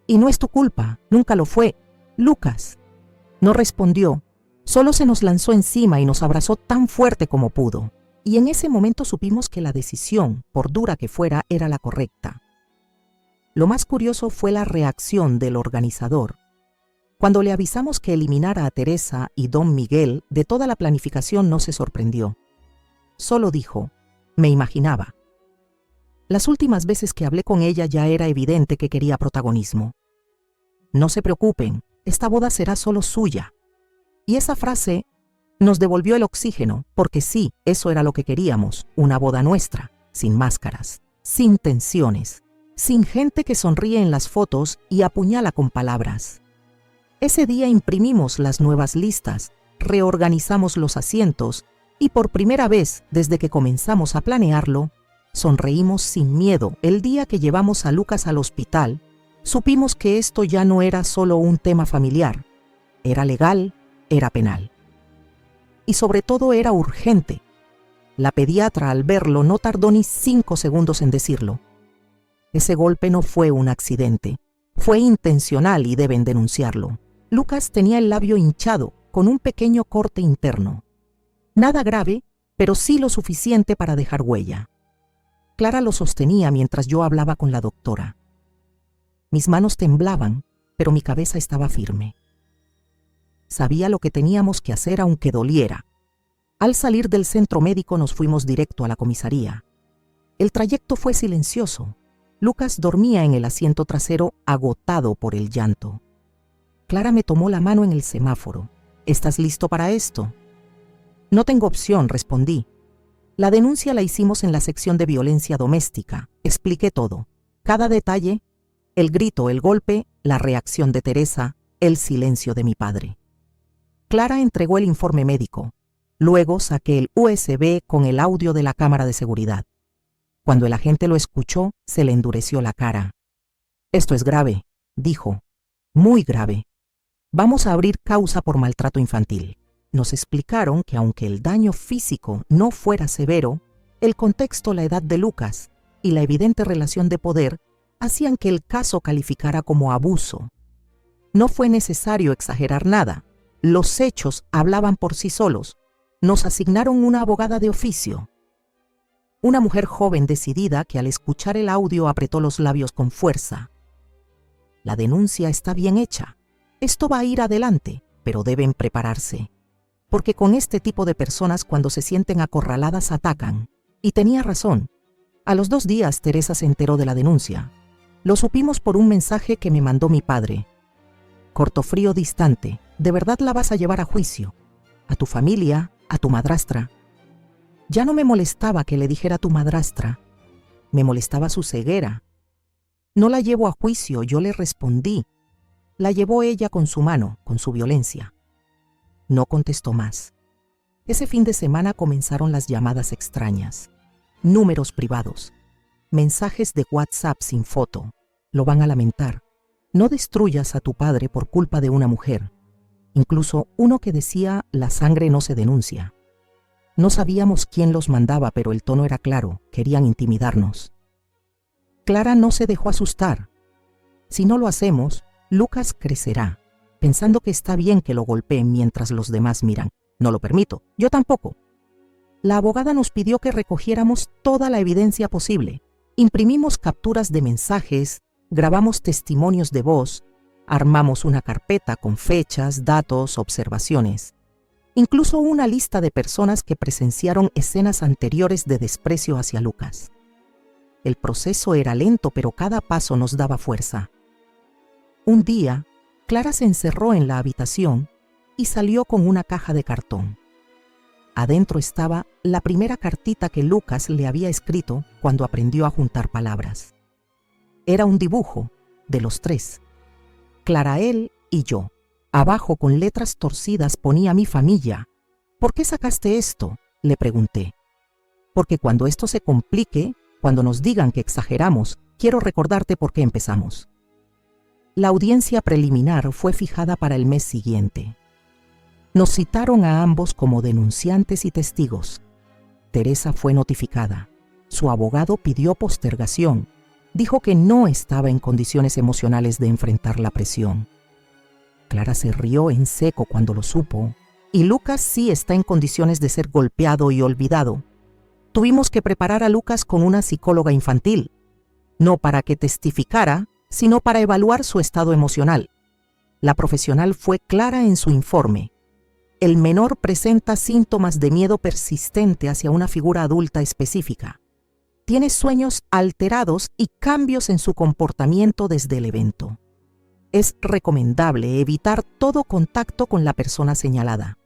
Y no es tu culpa, nunca lo fue. Lucas. No respondió, solo se nos lanzó encima y nos abrazó tan fuerte como pudo. Y en ese momento supimos que la decisión, por dura que fuera, era la correcta. Lo más curioso fue la reacción del organizador. Cuando le avisamos que eliminara a Teresa y don Miguel de toda la planificación, no se sorprendió. Solo dijo: me imaginaba. Las últimas veces que hablé con ella ya era evidente que quería protagonismo. No se preocupen, esta boda será solo suya. Y esa frase nos devolvió el oxígeno, porque sí, eso era lo que queríamos, una boda nuestra. sin máscaras, sin tensiones, sin gente que sonríe en las fotos y apuñala con palabras. Ese día imprimimos las nuevas listas, reorganizamos los asientos y por primera vez desde que comenzamos a planearlo, sonreímos sin miedo. El día que llevamos a Lucas al hospital, supimos que esto ya no era solo un tema familiar, era legal, era penal. Y sobre todo era urgente. La pediatra al verlo no tardó ni 5 segundos en decirlo. Ese golpe no fue un accidente, fue intencional y deben denunciarlo. Lucas tenía el labio hinchado, con un pequeño corte interno. Nada grave, pero sí lo suficiente para dejar huella. Clara lo sostenía mientras yo hablaba con la doctora. Mis manos temblaban, pero mi cabeza estaba firme. Sabía lo que teníamos que hacer aunque doliera. Al salir del centro médico nos fuimos directo a la comisaría. El trayecto fue silencioso. Lucas dormía en el asiento trasero agotado por el llanto. Clara me tomó la mano en el semáforo. ¿Estás listo para esto? No tengo opción, respondí. La denuncia la hicimos en la sección de violencia doméstica. Expliqué todo. Cada detalle, el grito, el golpe, la reacción de Teresa, el silencio de mi padre. Clara entregó el informe médico. Luego saqué el USB con el audio de la cámara de seguridad. Cuando el agente lo escuchó, se le endureció la cara. Esto es grave, dijo. Muy grave. Vamos a abrir causa por maltrato infantil. Nos explicaron que aunque el daño físico no fuera severo, el contexto, la edad de Lucas y la evidente relación de poder hacían que el caso calificara como abuso. No fue necesario exagerar nada. Los hechos hablaban por sí solos. Nos asignaron una abogada de oficio. Una mujer joven decidida que al escuchar el audio apretó los labios con fuerza. La denuncia está bien hecha. Esto va a ir adelante, pero deben prepararse. Porque con este tipo de personas cuando se sienten acorraladas atacan. Y tenía razón. A los 2 días Teresa se enteró de la denuncia. Lo supimos por un mensaje que me mandó mi padre. Cortofrío distante, ¿de verdad la vas a llevar a juicio? A tu familia, a tu madrastra. Ya no me molestaba que le dijera a tu madrastra. Me molestaba su ceguera. No la llevo a juicio, yo le respondí. La llevó ella con su mano, con su violencia. No contestó más. Ese fin de semana comenzaron las llamadas extrañas. Números privados. Mensajes de WhatsApp sin foto. Lo van a lamentar. No destruyas a tu padre por culpa de una mujer. Incluso uno que decía la sangre no se denuncia. No sabíamos quién los mandaba, pero el tono era claro. Querían intimidarnos. Clara no se dejó asustar. Si no lo hacemos, Lucas crecerá, pensando que está bien que lo golpeen mientras los demás miran. No lo permito, yo tampoco. La abogada nos pidió que recogiéramos toda la evidencia posible. Imprimimos capturas de mensajes, grabamos testimonios de voz, armamos una carpeta con fechas, datos, observaciones. Incluso una lista de personas que presenciaron escenas anteriores de desprecio hacia Lucas. El proceso era lento, pero cada paso nos daba fuerza. Un día, Clara se encerró en la habitación y salió con una caja de cartón. Adentro estaba la primera cartita que Lucas le había escrito cuando aprendió a juntar palabras. Era un dibujo de los 3, Clara, él y yo. Abajo con letras torcidas ponía mi familia. ¿Por qué sacaste esto?, le pregunté. Porque cuando esto se complique, cuando nos digan que exageramos, quiero recordarte por qué empezamos. La audiencia preliminar fue fijada para el mes siguiente. Nos citaron a ambos como denunciantes y testigos. Teresa fue notificada. Su abogado pidió postergación. Dijo que no estaba en condiciones emocionales de enfrentar la presión. Clara se rió en seco cuando lo supo. Y Lucas sí está en condiciones de ser golpeado y olvidado. Tuvimos que preparar a Lucas con una psicóloga infantil. No para que testificara, sino para evaluar su estado emocional. La profesional fue clara en su informe. El menor presenta síntomas de miedo persistente hacia una figura adulta específica. Tiene sueños alterados y cambios en su comportamiento desde el evento. Es recomendable evitar todo contacto con la persona señalada.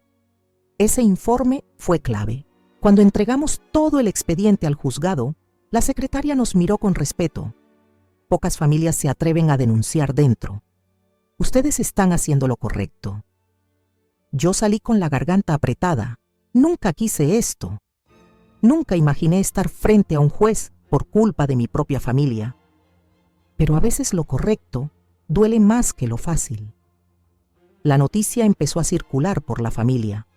Ese informe fue clave. Cuando entregamos todo el expediente al juzgado, La secretaria nos miró con respeto. Pocas familias se atreven a denunciar dentro. Ustedes están haciendo lo correcto. Yo salí con la garganta apretada. Nunca quise esto. Nunca imaginé estar frente a un juez por culpa de mi propia familia. Pero a veces lo correcto duele más que lo fácil. La noticia empezó a circular por la familia.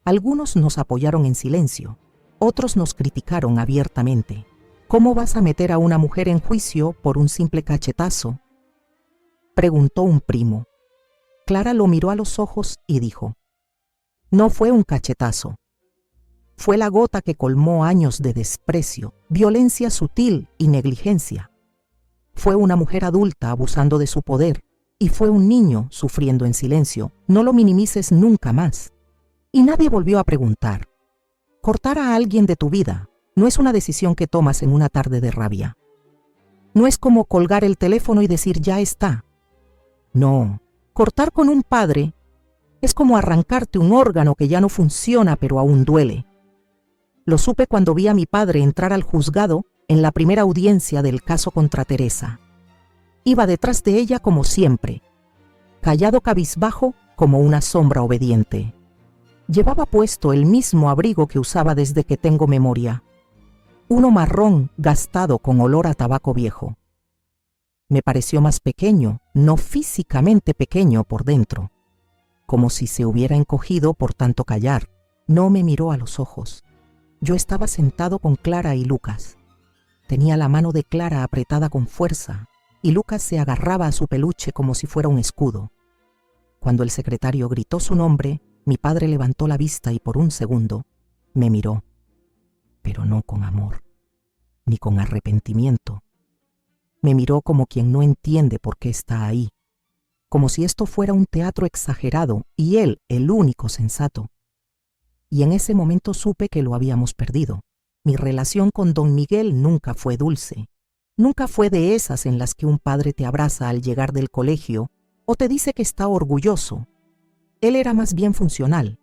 Algunos nos apoyaron en silencio, otros nos criticaron abiertamente. ¿Cómo vas a meter a una mujer en juicio por un simple cachetazo?, preguntó un primo. Clara lo miró a los ojos y dijo: no fue un cachetazo. Fue la gota que colmó años de desprecio, violencia sutil y negligencia. Fue una mujer adulta abusando de su poder y fue un niño sufriendo en silencio. No lo minimices nunca más. Y nadie volvió a preguntar. Cortar a alguien de tu vida no es una decisión que tomas en una tarde de rabia. No es como colgar el teléfono y decir ya está. No, cortar con un padre es como arrancarte un órgano que ya no funciona pero aún duele. Lo supe cuando vi a mi padre entrar al juzgado en la primera audiencia del caso contra Teresa. Iba detrás de ella como siempre, callado cabizbajo como una sombra obediente. Llevaba puesto el mismo abrigo que usaba desde que tengo memoria, uno marrón gastado con olor a tabaco viejo. Me pareció más pequeño, no físicamente pequeño por dentro, como si se hubiera encogido por tanto callar. No me miró a los ojos. Yo estaba sentado con Clara y Lucas. Tenía la mano de Clara apretada con fuerza y Lucas se agarraba a su peluche como si fuera un escudo. Cuando el secretario gritó su nombre, mi padre levantó la vista y por un segundo me miró, pero no con amor, ni con arrepentimiento. Me miró como quien no entiende por qué está ahí, como si esto fuera un teatro exagerado y él el único sensato. Y en ese momento supe que lo habíamos perdido. Mi relación con don Miguel nunca fue dulce. Nunca fue de esas en las que un padre te abraza al llegar del colegio o te dice que está orgulloso. Él era más bien funcional.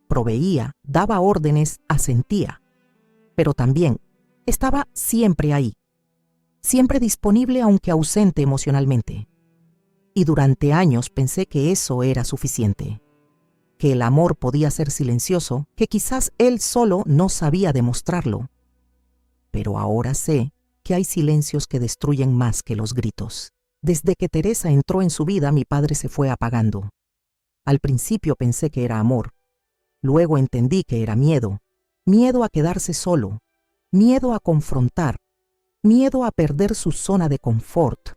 Proveía, daba órdenes, asentía. Pero también estaba siempre ahí. Siempre disponible aunque ausente emocionalmente. Y durante años pensé que eso era suficiente. Que el amor podía ser silencioso, que quizás él solo no sabía demostrarlo. Pero ahora sé que hay silencios que destruyen más que los gritos. Desde que Teresa entró en su vida, mi padre se fue apagando. Al principio pensé que era amor. Luego entendí que era miedo. Miedo a quedarse solo. Miedo a confrontar. Miedo a perder su zona de confort.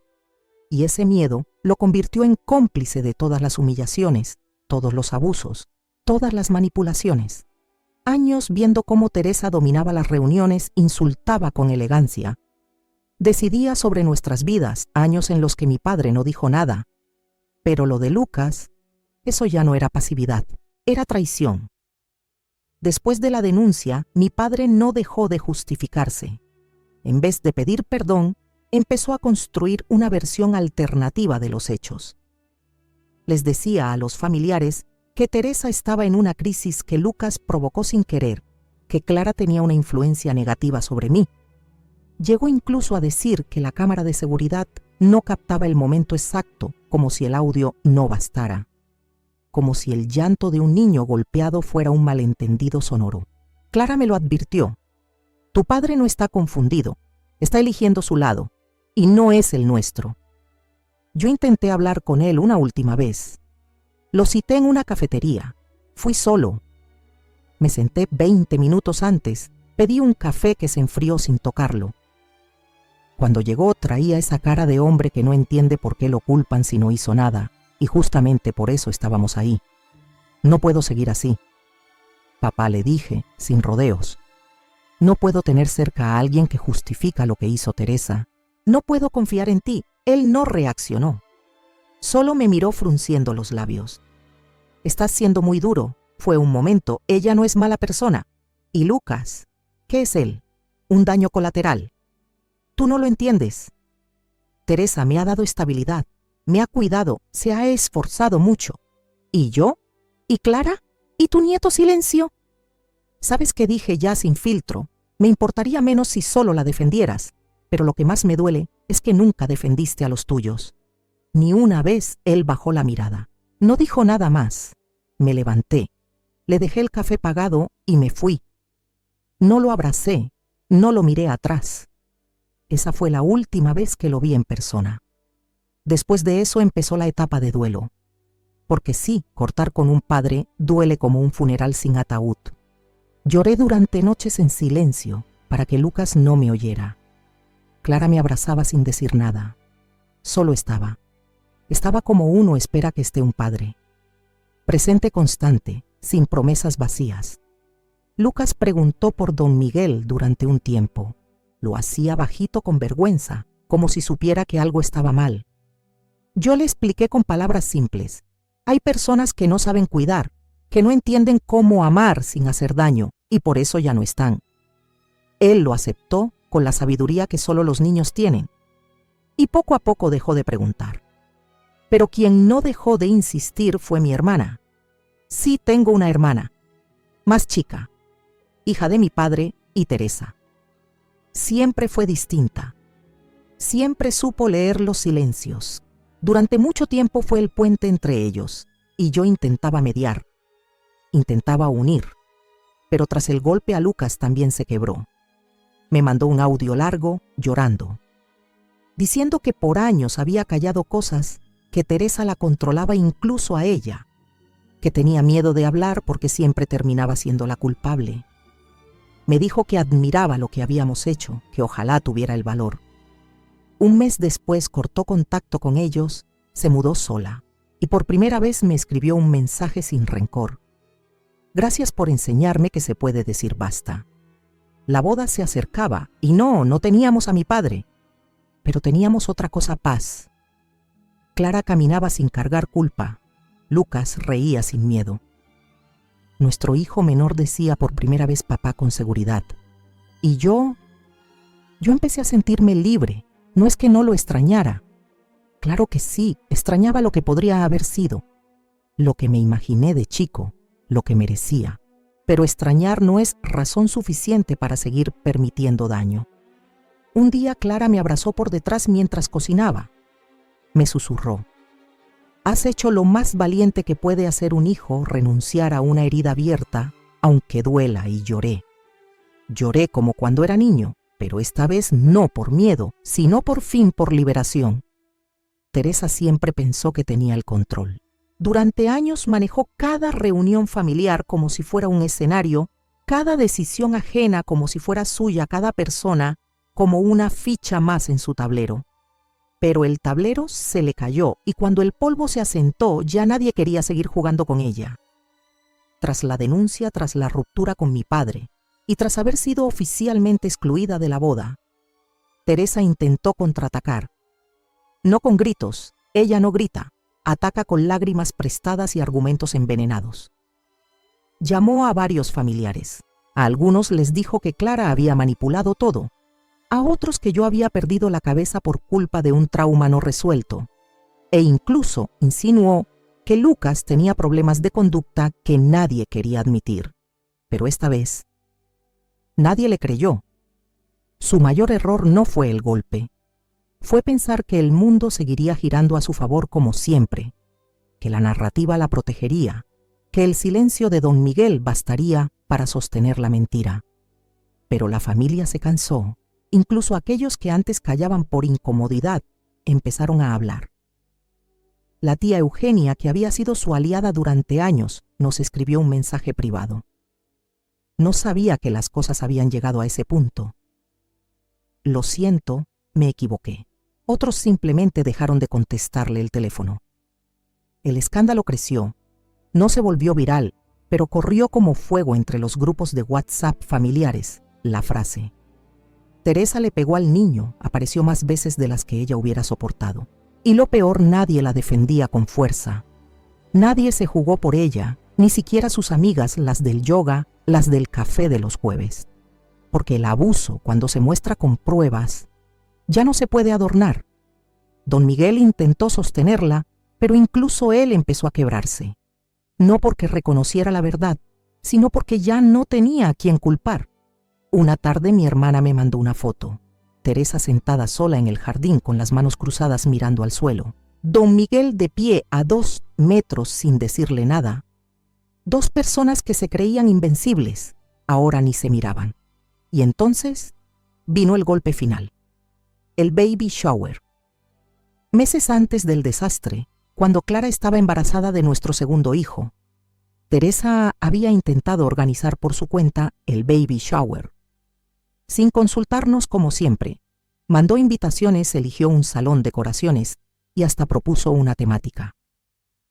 Y ese miedo lo convirtió en cómplice de todas las humillaciones, todos los abusos, todas las manipulaciones. Años viendo cómo Teresa dominaba las reuniones, insultaba con elegancia. Decidía sobre nuestras vidas, años en los que mi padre no dijo nada. Pero lo de Lucas, eso ya no era pasividad, era traición. Después de la denuncia, mi padre no dejó de justificarse. En vez de pedir perdón, empezó a construir una versión alternativa de los hechos. Les decía a los familiares que Teresa estaba en una crisis que Lucas provocó sin querer, que Clara tenía una influencia negativa sobre mí. Llegó incluso a decir que la cámara de seguridad no captaba el momento exacto, como si el audio no bastara, como si el llanto de un niño golpeado fuera un malentendido sonoro. Clara me lo advirtió. Tu padre no está confundido, está eligiendo su lado, y no es el nuestro. Yo intenté hablar con él una última vez. Lo cité en una cafetería. Fui solo. Me senté 20 minutos antes. Pedí un café que se enfrió sin tocarlo. Cuando llegó traía esa cara de hombre que no entiende por qué lo culpan si no hizo nada, y justamente por eso estábamos ahí. No puedo seguir así. Papá, le dije, sin rodeos. No puedo tener cerca a alguien que justifica lo que hizo Teresa. No puedo confiar en ti. Él no reaccionó. Solo me miró frunciendo los labios. Estás siendo muy duro. Fue un momento. Ella no es mala persona. Y Lucas, ¿qué es él? Un daño colateral. Tú no lo entiendes. Teresa me ha dado estabilidad. Me ha cuidado. Se ha esforzado mucho. ¿Y yo? ¿Y Clara? ¿Y tu nieto silencio? ¿Sabes qué dije ya sin filtro? Me importaría menos si solo la defendieras, pero lo que más me duele es que nunca defendiste a los tuyos. Ni una vez él bajó la mirada. No dijo nada más. Me levanté, le dejé el café pagado y me fui. No lo abracé, no lo miré atrás. Esa fue la última vez que lo vi en persona. Después de eso empezó la etapa de duelo. Porque sí, cortar con un padre duele como un funeral sin ataúd. Lloré durante noches en silencio para que Lucas no me oyera. Clara me abrazaba sin decir nada. Solo estaba. Estaba como uno espera que esté un padre. Presente constante, sin promesas vacías. Lucas preguntó por don Miguel durante un tiempo. Lo hacía bajito con vergüenza, como si supiera que algo estaba mal. Yo le expliqué con palabras simples. Hay personas que no saben cuidar, que no entienden cómo amar sin hacer daño, y por eso ya no están. Él lo aceptó con la sabiduría que solo los niños tienen, y poco a poco dejó de preguntar. Pero quien no dejó de insistir fue mi hermana. Sí tengo una hermana, más chica, hija de mi padre y Teresa. Siempre fue distinta. Siempre supo leer los silencios. Durante mucho tiempo fue el puente entre ellos, y yo intentaba mediar. Intentaba unir. Pero tras el golpe a Lucas también se quebró. Me mandó un audio largo, llorando, diciendo que por años había callado cosas, que Teresa la controlaba incluso a ella, que tenía miedo de hablar porque siempre terminaba siendo la culpable. Me dijo que admiraba lo que habíamos hecho, que ojalá tuviera el valor. Un mes después cortó contacto con ellos, se mudó sola, y por primera vez me escribió un mensaje sin rencor. Gracias por enseñarme que se puede decir basta. La boda se acercaba, y no teníamos a mi padre, pero teníamos otra cosa: paz. Clara caminaba sin cargar culpa. Lucas reía sin miedo. Nuestro hijo menor decía por primera vez papá con seguridad. Y yo empecé a sentirme libre. No es que no lo extrañara. Claro que sí, extrañaba lo que podría haber sido, lo que me imaginé de chico, lo que merecía. Pero extrañar no es razón suficiente para seguir permitiendo daño. Un día Clara me abrazó por detrás mientras cocinaba. Me susurró: has hecho lo más valiente que puede hacer un hijo, renunciar a una herida abierta, aunque duela, y lloré. Lloré como cuando era niño, pero esta vez no por miedo, sino por fin por liberación. Teresa siempre pensó que tenía el control. Durante años manejó cada reunión familiar como si fuera un escenario, cada decisión ajena como si fuera suya, cada persona como una ficha más en su tablero. Pero el tablero se le cayó y cuando el polvo se asentó ya nadie quería seguir jugando con ella. Tras la denuncia, tras la ruptura con mi padre y tras haber sido oficialmente excluida de la boda, Teresa intentó contraatacar. No con gritos, ella no grita, ataca con lágrimas prestadas y argumentos envenenados. Llamó a varios familiares. A algunos les dijo que Clara había manipulado todo, a otros que yo había perdido la cabeza por culpa de un trauma no resuelto, e incluso insinuó que Lucas tenía problemas de conducta que nadie quería admitir. Pero esta vez, nadie le creyó. Su mayor error no fue el golpe, fue pensar que el mundo seguiría girando a su favor como siempre, que la narrativa la protegería, que el silencio de don Miguel bastaría para sostener la mentira. Pero la familia se cansó. Incluso aquellos que antes callaban por incomodidad empezaron a hablar. La tía Eugenia, que había sido su aliada durante años, nos escribió un mensaje privado. No sabía que las cosas habían llegado a ese punto. Lo siento, me equivoqué. Otros simplemente dejaron de contestarle el teléfono. El escándalo creció. No se volvió viral, pero corrió como fuego entre los grupos de WhatsApp familiares la frase: Teresa le pegó al niño, apareció más veces de las que ella hubiera soportado. Y lo peor, nadie la defendía con fuerza. Nadie se jugó por ella, ni siquiera sus amigas, las del yoga, las del café de los jueves. Porque el abuso, cuando se muestra con pruebas, ya no se puede adornar. Don Miguel intentó sostenerla, pero incluso él empezó a quebrarse. No porque reconociera la verdad, sino porque ya no tenía a quien culpar. Una tarde mi hermana me mandó una foto. Teresa sentada sola en el jardín con las manos cruzadas mirando al suelo. Don Miguel de pie a 2 metros sin decirle nada. 2 personas que se creían invencibles, ahora ni se miraban. Y entonces vino el golpe final. El baby shower. Meses antes del desastre, cuando Clara estaba embarazada de nuestro segundo hijo, Teresa había intentado organizar por su cuenta el baby shower. Sin consultarnos como siempre, mandó invitaciones, eligió un salón, decoraciones y hasta propuso una temática.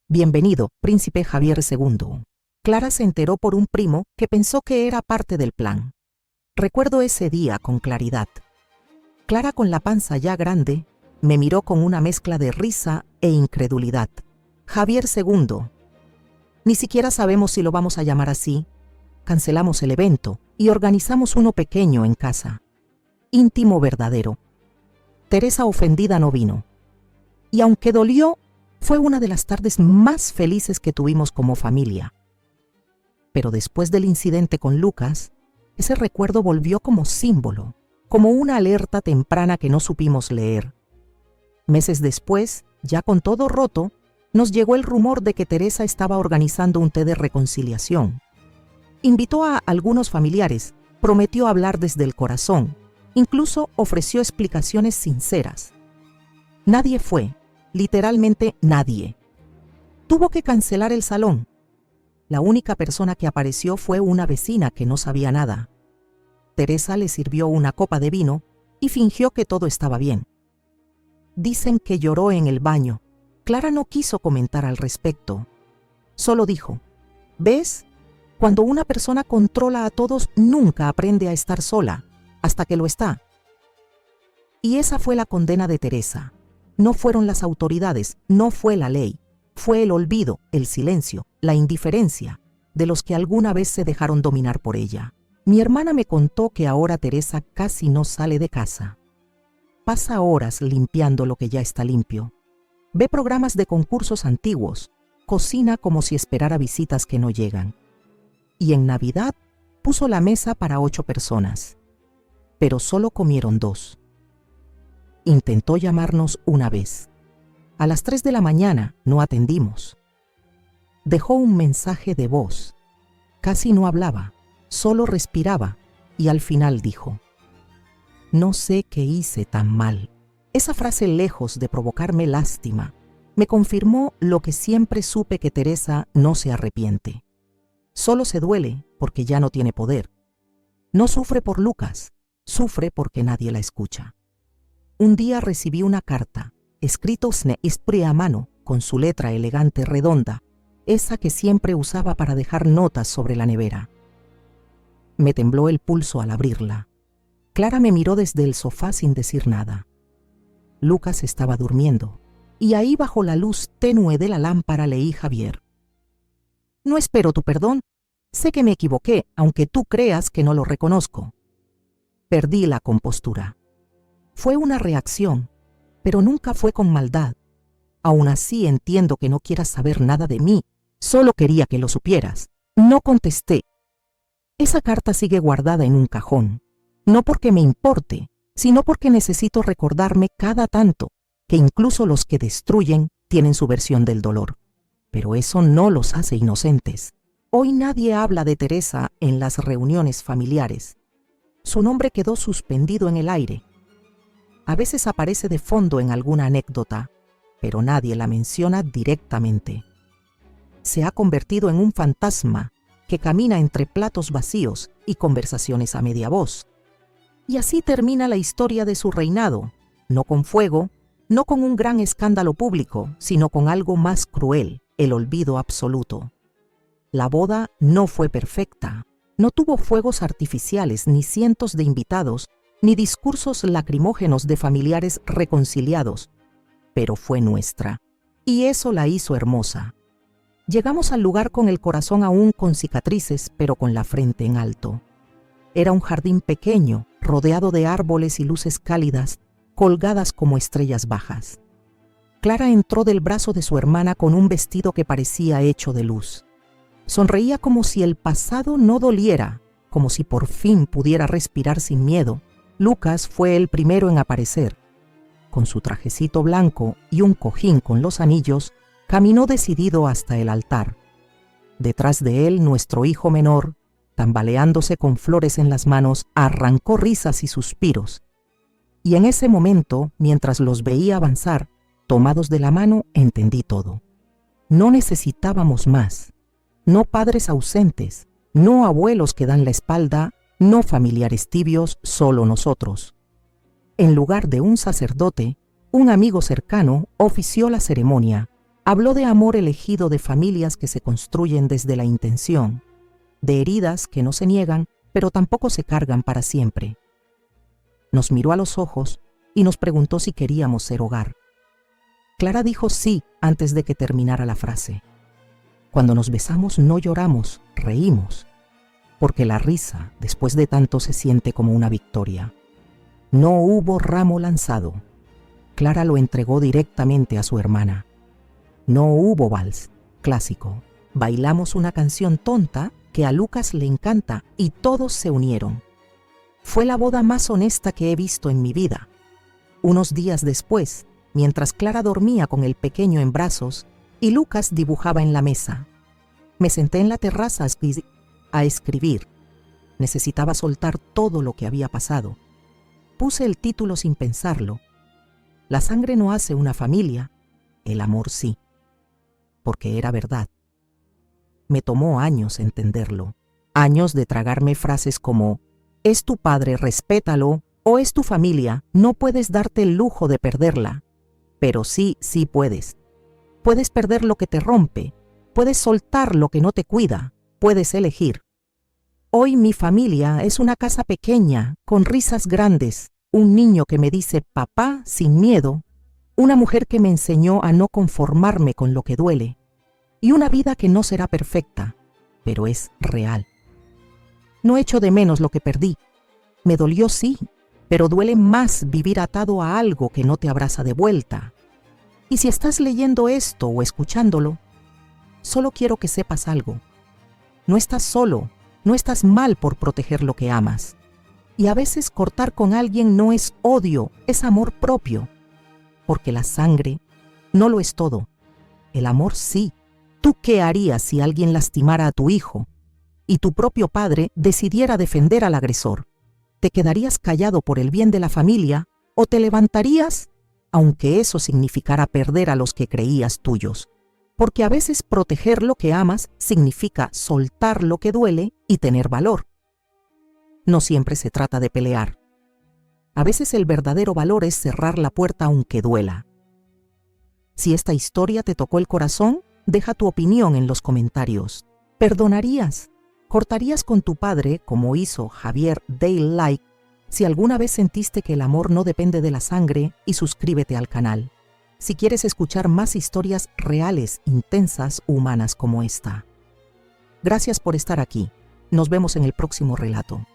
Bienvenido, Príncipe Javier II. Clara se enteró por un primo que pensó que era parte del plan. Recuerdo ese día con claridad. Clara, con la panza ya grande, me miró con una mezcla de risa e incredulidad. Javier II. Ni siquiera sabemos si lo vamos a llamar así. Cancelamos el evento y organizamos uno pequeño en casa. Íntimo, verdadero. Teresa, ofendida, no vino. Y aunque dolió, fue una de las tardes más felices que tuvimos como familia. Pero después del incidente con Lucas, ese recuerdo volvió como símbolo, como una alerta temprana que no supimos leer. Meses después, ya con todo roto, nos llegó el rumor de que Teresa estaba organizando un té de reconciliación. Invitó a algunos familiares, prometió hablar desde el corazón, incluso ofreció explicaciones sinceras. Nadie fue, literalmente nadie. Tuvo que cancelar el salón. La única persona que apareció fue una vecina que no sabía nada. Teresa le sirvió una copa de vino y fingió que todo estaba bien. Dicen que lloró en el baño. Clara no quiso comentar al respecto. Solo dijo, ¿ves? Cuando una persona controla a todos, nunca aprende a estar sola, hasta que lo está. Y esa fue la condena de Teresa. No fueron las autoridades, no fue la ley. Fue el olvido, el silencio, la indiferencia de los que alguna vez se dejaron dominar por ella. Mi hermana me contó que ahora Teresa casi no sale de casa. Pasa horas limpiando lo que ya está limpio. Ve programas de concursos antiguos, cocina como si esperara visitas que no llegan. Y en Navidad puso la mesa para 8 personas, pero solo comieron 2. Intentó llamarnos una vez. A las 3 de la mañana no atendimos. Dejó un mensaje de voz. Casi no hablaba, solo respiraba y al final dijo, «No sé qué hice tan mal». Esa frase, lejos de provocarme lástima, me confirmó lo que siempre supe, que Teresa no se arrepiente. Solo se duele porque ya no tiene poder. No sufre por Lucas, sufre porque nadie la escucha. Un día recibí una carta, escrito a mano, con su letra elegante redonda, esa que siempre usaba para dejar notas sobre la nevera. Me tembló el pulso al abrirla. Clara me miró desde el sofá sin decir nada. Lucas estaba durmiendo, y ahí bajo la luz tenue de la lámpara leí: Javier. No espero tu perdón. Sé que me equivoqué, aunque tú creas que no lo reconozco. Perdí la compostura. Fue una reacción, pero nunca fue con maldad. Aún así entiendo que no quieras saber nada de mí. Solo quería que lo supieras. No contesté. Esa carta sigue guardada en un cajón. No porque me importe, sino porque necesito recordarme cada tanto que incluso los que destruyen tienen su versión del dolor. Pero eso no los hace inocentes. Hoy nadie habla de Teresa en las reuniones familiares. Su nombre quedó suspendido en el aire. A veces aparece de fondo en alguna anécdota, pero nadie la menciona directamente. Se ha convertido en un fantasma que camina entre platos vacíos y conversaciones a media voz. Y así termina la historia de su reinado, no con fuego, no con un gran escándalo público, sino con algo más cruel: el olvido absoluto. La boda no fue perfecta, no tuvo fuegos artificiales, ni cientos de invitados, ni discursos lacrimógenos de familiares reconciliados, pero fue nuestra, y eso la hizo hermosa. Llegamos al lugar con el corazón aún con cicatrices, pero con la frente en alto. Era un jardín pequeño, rodeado de árboles y luces cálidas, colgadas como estrellas bajas. Clara entró del brazo de su hermana con un vestido que parecía hecho de luz. Sonreía como si el pasado no doliera, como si por fin pudiera respirar sin miedo, Lucas fue el primero en aparecer. Con su trajecito blanco y un cojín con los anillos, caminó decidido hasta el altar. Detrás de él, nuestro hijo menor, tambaleándose con flores en las manos, arrancó risas y suspiros. Y en ese momento, mientras los veía avanzar, tomados de la mano, entendí todo. No necesitábamos más. No padres ausentes, no abuelos que dan la espalda, no familiares tibios, solo nosotros. En lugar de un sacerdote, un amigo cercano ofició la ceremonia. Habló de amor elegido, de familias que se construyen desde la intención, de heridas que no se niegan, pero tampoco se cargan para siempre. Nos miró a los ojos y nos preguntó si queríamos ser hogar. Clara dijo sí antes de que terminara la frase. Cuando nos besamos no lloramos, reímos, porque la risa, después de tanto, se siente como una victoria. No hubo ramo lanzado. Clara lo entregó directamente a su hermana. No hubo vals, clásico. Bailamos una canción tonta que a Lucas le encanta y todos se unieron. Fue la boda más honesta que he visto en mi vida. Unos días después, mientras Clara dormía con el pequeño en brazos y Lucas dibujaba en la mesa, me senté en la terraza a escribir. Necesitaba soltar todo lo que había pasado. Puse el título sin pensarlo. La sangre no hace una familia, el amor sí. Porque era verdad. Me tomó años entenderlo, años de tragarme frases como «es tu padre, respétalo», o «es tu familia, no puedes darte el lujo de perderla». Pero sí puedes. Puedes perder lo que te rompe, puedes soltar lo que no te cuida, puedes elegir. Hoy mi familia es una casa pequeña, con risas grandes, un niño que me dice «papá» sin miedo, una mujer que me enseñó a no conformarme con lo que duele, y una vida que no será perfecta, pero es real. No echo de menos lo que perdí. Me dolió sí, pero duele más vivir atado a algo que no te abraza de vuelta. Y si estás leyendo esto o escuchándolo, solo quiero que sepas algo. No estás solo, no estás mal por proteger lo que amas. Y a veces cortar con alguien no es odio, es amor propio. Porque la sangre no lo es todo. El amor sí. ¿Tú qué harías si alguien lastimara a tu hijo y tu propio padre decidiera defender al agresor? ¿Te quedarías callado por el bien de la familia o te levantarías, aunque eso significara perder a los que creías tuyos? Porque a veces proteger lo que amas significa soltar lo que duele y tener valor. No siempre se trata de pelear. A veces el verdadero valor es cerrar la puerta aunque duela. Si esta historia te tocó el corazón, deja tu opinión en los comentarios. ¿Perdonarías? ¿Cortarías con tu padre, como hizo Javier Dale? Si alguna vez sentiste que el amor no depende de la sangre, y suscríbete al canal. Si quieres escuchar más historias reales, intensas, humanas como esta. Gracias por estar aquí. Nos vemos en el próximo relato.